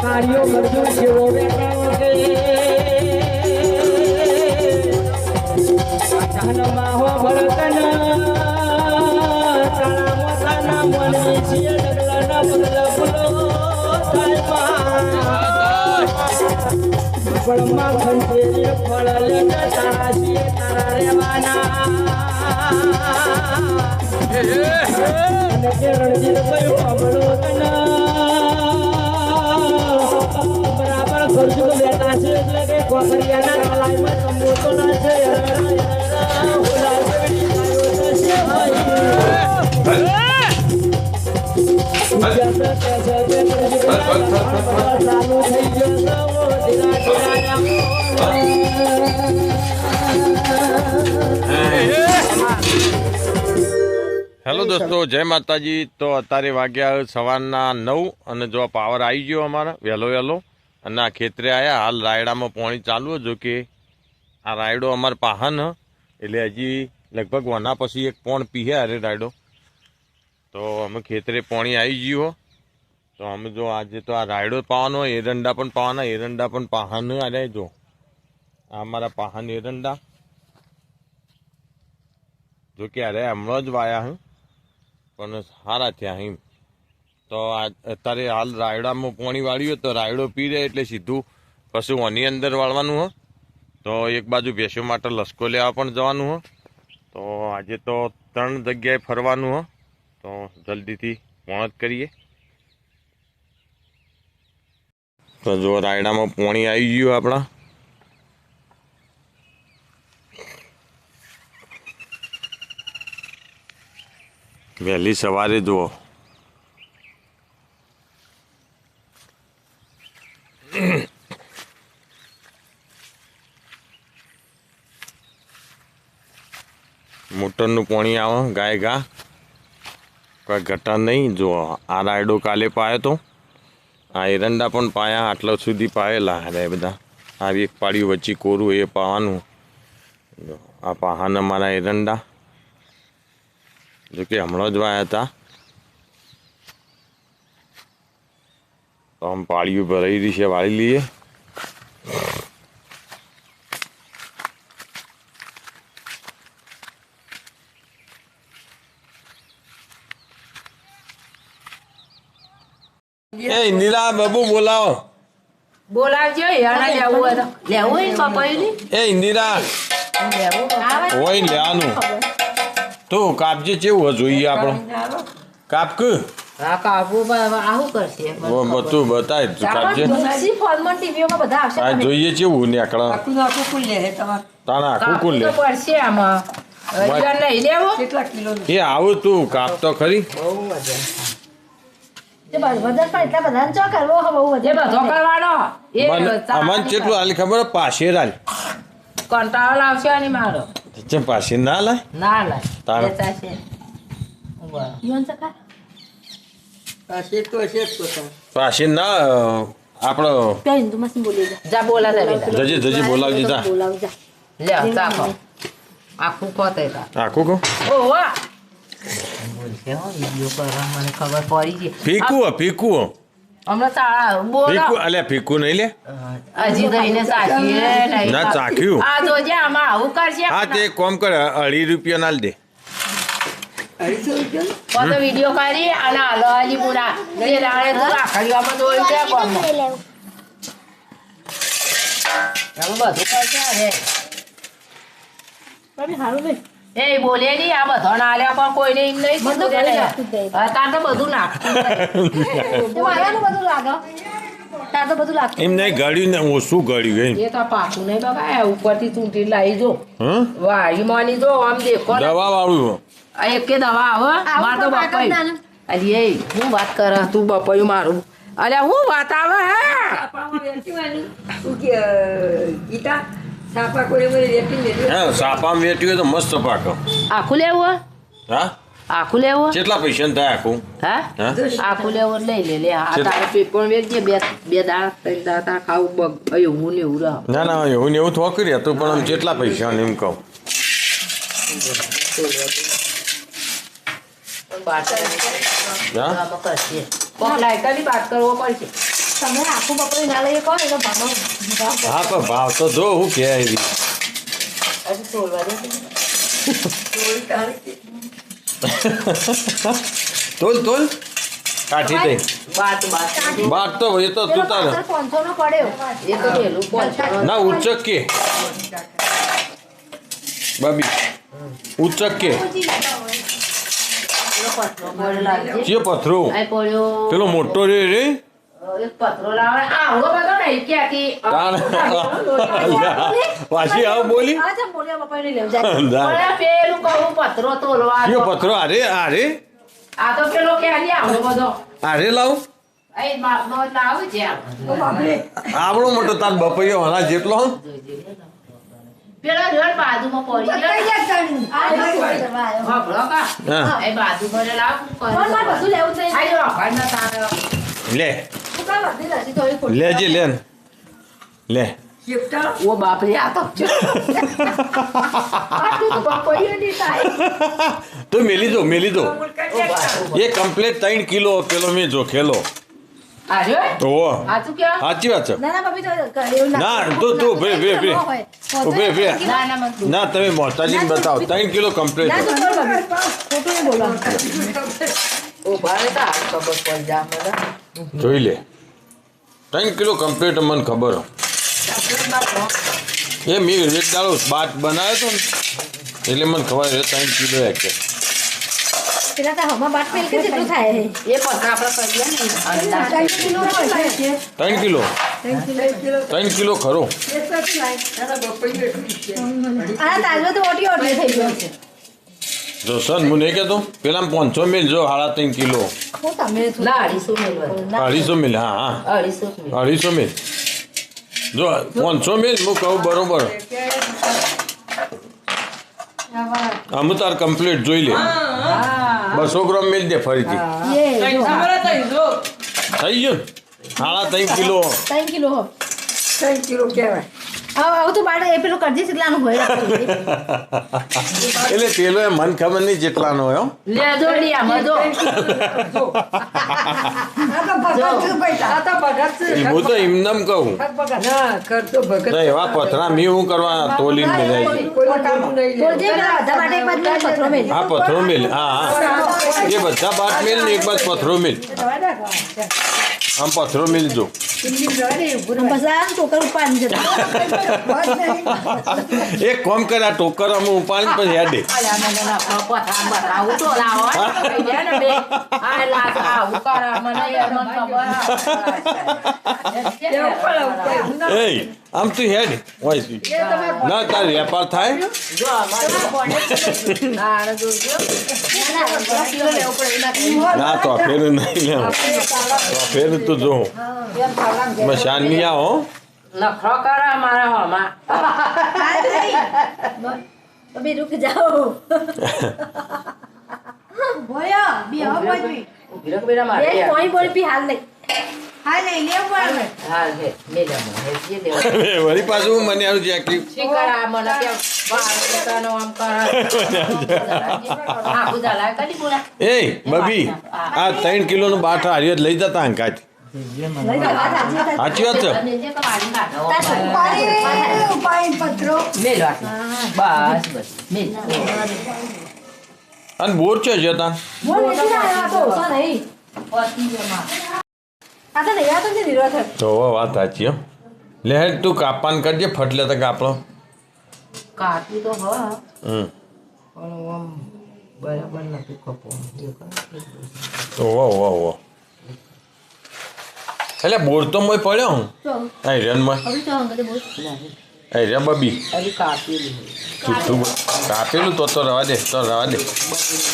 કાર્યો કરજો જેવો અચાનમાં હો ભડકન તારા મોતાના મનની છીએ ડગલાના બદલા બોલો ફળમાં ખંડેરી ફળ લેને તારા છીએ તારા રેવાના અને કે રણજીત ભાઈ અમળો બરાબર ખર્ચો બેઠા છે એટલે કે કોકરિયાના કાલાઈમાં સંબોધો ના છે હેલો દોસ્તો, જય માતાજી। તો અત્યારે વાગ્યા સવારના 9 અને જો પાવર આવી ગયો અમારા વહેલો અને આ ખેતરે આવ્યા। હાલ રાયડામાં પાણી ચાલુ જો કે આ રાયડો અમારે પાહન એટલે હજી લગભગ વના પછી એક પોણ પીહે અરે રાયડો તો અમે ખેતરે પાણી આવી ગયું તો અમે જો આજે તો આ રાયડો પાવાનો એરંડા પણ પાવાના એરંડા પણ પાહન અરે જો આ અમારા પાહન એરંડા જો કે અરે હમણાં જ વાયા હું પણ સારા થયા એમ તો અત્યારે હાલ રાયડામાં પાણી વાળ્યું તો રાયડો પી રહે એટલે સીધું પછી ઓની અંદર વાળવાનું હોય તો એક બાજુ ભેંસો માટે લસકો લેવા પણ જવાનું હોય તો આજે તો 3 જગ્યાએ ફરવાનું હોય તો જલ્દીથી પહોંચ કરીએ। તો જો રાયડામાં પાણી આવી ગયું આપણા વહેલી સવારે જુઓ મોટરનું પાણી આવે ગાય ગા કોઈ ઘટા નહીં। જો આ રાયડો કાલે પાયો તો આ એરંડા પણ પાયા આટલા સુધી પાયેલા અરે બધા આવી એક પાડ્યું વચ્ચે કોરું એ પાવાનું આ પાહાન અમારા એરંડા જો કે હમણાં જ વાયા હતા તો આમ પાળીઓ ભરાઈ રહી છે વાળી લઈએ। એ ઇન્દિરા બાબુ બોલાવો બોલાવજો યાણા લેવું હોય તો લેવું હોય પપૈયું એ ઇન્દિરા લેવું હોય લેવાનું તો કાપજે કેવું જોઈએ આપણો કાપક હા કાપવું આવું કરશે બધું બતાય કાપજે સી ફોર્મલ ટીવીઓમાં બધા આવશે આ જોઈએ કેવું નીકળે આખું કુલ લે તમાર તાણા આખું કુલ લે પડશે આમાં વજન લઈ લેવો કેટલા કિલો એ આવું તું કાપ તો ખરી બહુ વજન જે વજન પણ એટલા બધા ચો કરવો બહુ વજન બધો કરવાનો એ અમન કેટલું હાલ ખબર પાસે હાલ કંટાળો લાવશે આની મારો ચમ પાસે ના લાય ના લાય તાર છે યોન સકા પાસે ના આપણો કઈ તું મસ્ત બોલી જા બોલા દે જજે બોલાવજી તા બોલાવજા લે તાકો આખું કોતે તા આખું કો ઓ વાહ બોલશે હો વિડિયો કરવા મને ખબર પડી ગઈ ફીકું હમણાં તાળા બોલો ફીકું અલ્યા ફીકું નહીં લે હજી દઈને સાચીએ નહીં ના ચાખ્યું આ જોજે આમાં આવું કરશે હા તે કોમ કર 2.5 રૂપિયા ના દે ફોટો વિડિયો કરી અને હાલો આલી પૂરા એ રાણે તો રાખડીઓમાં દોઈ દે કોમ એમ બધું કરશે રે તમે હારું નહીં એ બોલે ની આ બધો ના આલ્યા પણ કોઈને એમ નહીં બધું કીધું કરી ને નાખતું જ નહીં. તાર તો બધું નાખતું તે મારાનું બધું લાગે તાર તો બધું લાગતું એમ નહીં ગાડ્યું ને ઓછું ગાડ્યું એમ એ તો પાકું નહીં બાબા ઉપરથી ચૂંટી લાવી જો હા વાળી મોની જો આમ દેખો ને. દવા વાળું આ એકે દવા આવે માર તો બપાઈ અલી એ હું વાત કર તું બપાયું મારું અલ્યા હું વાત આવે હે હા સાપામાં વેટ્યું હોય તો મસ્ત પાક આખું લેવું હે? હા આખું લેવું કેટલા પૈસા થાય આખું હા હા આખું લેવું લઈ લે આ કેટલા? તારે પેપર વેચજે બે દાડા ત્રણ દાડા ખાવું બગ એવું ને એવું રહ ના ના એવું ને એવું થોકરી હતું પણ આમ કેટલા પૈસા ને એમ કહું હા લાયકાની વાત કરવો પડશે તમે આખું બપોરે ના લઈએ કહો એનો ભાવ હા પણ ભાવ તો જો હું કે આવી હજુ તોલવા દે તોલ તોલ કાઠી દઈ બાટ બાટ તો એ તો તું તારે 500 નો પડ્યો એ તો પેલું પોંચો ના ઉચ્ચક કે બાબી ઉચ્ચક કે પથરો પડ્યો લાવજે જે પથરો આ પડ્યો પેલો મોટો રે રે એક પથરો લાવે આવડો બધો નહીં ક્યાંથી પાછી આવ બોલી અચ્છા બોલ્યા બપોરે નહીં લેવ જાય પડ્યા પેલું કહું પથરો તોલવા કયો પથરો અરે અરે આ તો પેલો ક્યાંથી આવડો બધો અરે લાવ એ બાપનો લાવ છે આવડો મોટો તાર બપૈયો હણા જેટલો પેલો જોડ બાજુમાં પડી ગયો ખબરો કા હા એ બાજુમાં જે લાવ પણ મારે બધું લેવું છે આયો ભાઈ ના તારે લે શું કામ હતી નથી થોડી ખોટી લેજે લે ને. લે ઓ બાપ રે આ તો આટલું તો બપોરે નહીં થાય તો મેલી દો એ કમ્પ્લીટ 3 કિલો પેલો મેં જો ખેલો આર્યો ઓહો આ તું ક્યાં સાચી વાત છે ના ના ભાભી તો એવું ના તું ભે ઉભે ના ના મત ના તમે મોતાજીને બતાવો 3 કિલો કમ્પ્લીટ ના તો ખોટું નહીં બોલવાનું ઓ ભારે તા ખબર પડી જા મને જોઈ લે 3 કિલો કમ્પ્લીટ મને ખબર હો. એ મેં એક દાડો બાટ બનાવ્યો હતો ને એટલે મને ખબર છે 3 કિલો એક પેલા તો હમણાં બાટ પેલ કે જેટલું થાય એ પથરા આપણે કરીએ ને અંદાજ 3 કિલો હોય છે 3 કિલો 3 કિલો ખરો આ તાજો તો ઓટી ઓટી થઈ ગયો છે જો સર હું નહીં કહેતો પેલા 500 મિલ જો 3.5 કિલો હું તમે ના 250 મેળવા 250 મિલ હા 250 મેળ 250 મિલ જો 500 મિલ હું કહું બરોબર આમ તાર કમ્પ્લીટ જોઈ લે 200 ગ્રામ મિલ દે ફરીથી એ જો થઈ ગયું 3.5 કિલો 3 કિલો હો 3 કિલો કહેવાય આવું તો બાળ એ પેલું કરજે કેટલાનું હોય એટલે પેલો એ મન ખબર નહીં જેટલાનો હોય હો. લે જો લિયા મજો હું તો એમનેમ કહું તો એવા પથરા મેં હું કરવા તોલીને મિલાય છે. બોલજે પેલા બધા માટે એક બાજુ પથરો મેલ હા પથરો મિલ હા એ બધા બાટ મિલ ને એક બાદ પથરો મિલ આમ પથરો મિલ જો પછી આ ટોકર ઉપાડી જતા એક કોમ કરે આ ટોકર અમે ઉપાડીને પછી હેડે અલ્યા મને ના પથરા બતાવું તો લાવો કઈ દે ને બે આ લાગ આવું કરા મને એ મને ખબર એ આમ તું હેડ હોય છે. ના તાર વેપાર થાય જો મને કોને ના જો જો લેવું પડે ના તો ફેર નહીં લેવું તો ફેર તું જો મશાન નહીં આવો લખરો કરા મારા હોમાં તમે રૂક જાઓ ભોયા બી હવે કોઈ ઉભી બેરા મારે એ કોઈ બોલ પી હાલ નહીં હાલ નહીં લેવું પડે હા હે મેલા મને જે દેવા વળી પાછું મને આવું છે કે શીકરા મને કે બાળકનો આમ કરા આ બુધાલા કદી બોલા એ બબી આ 3 કિલોનું બાટ હાર્યો જ લઈ જતા અંકાજ લઈ જાઓ વાત સાચી સાચી વાત છે અને જે કમાડી કાઢો ઉપાડી પત્રો મેલ બસ બસ મેલ અને બોર છે જતા બોલ નથી આવ્યો તો ઓછો નહીં પતી જમા આ તો નહીં આવતો છે નિર્વાત તો વાત સાચી હો લે હેડ તું કાપાન કરજે ફટલે તક આપણો કાપી તો હા હમ પણ આમ બરાબર નથી કપો ઓહો ઓહો એટલે બોર તો મોય પડ્યો હું તો આ રનમાં હવે તો અંગતે બોલ એ રે બબી અરે કાપી તું કાપેલું તો રવા દે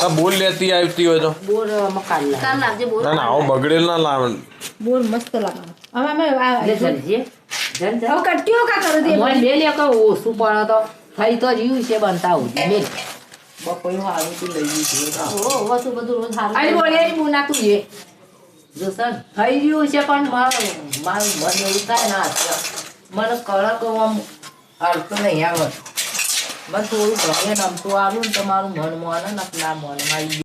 આ બોલ લેતી આવતી હોય તો બોર મકાલા કામ લાગજે બોલ ના ના આવો બગડેલ ના લાવ બોલ મસ્ત લાગે હવે અમે લે જલજે જન જન હવે કટ્ટીઓ કા કરો દે મોય મેલ એક ઓછું પડે તો થઈ તો જીવ છે બનતા હું મેલ બપોયું હારું તું લઈ લીધું ઓ તું બધું રોજ સારું અરે બોલે ની મુના તું એ જો સર થઈ ગયું છે પણ મારું મન એવું થાય ના મને કડક આમ હલતું નહીં આવે મને થોડું ગમે નમતું આવ્યું ને તો મારું મન મોને ના મોનમાં આવી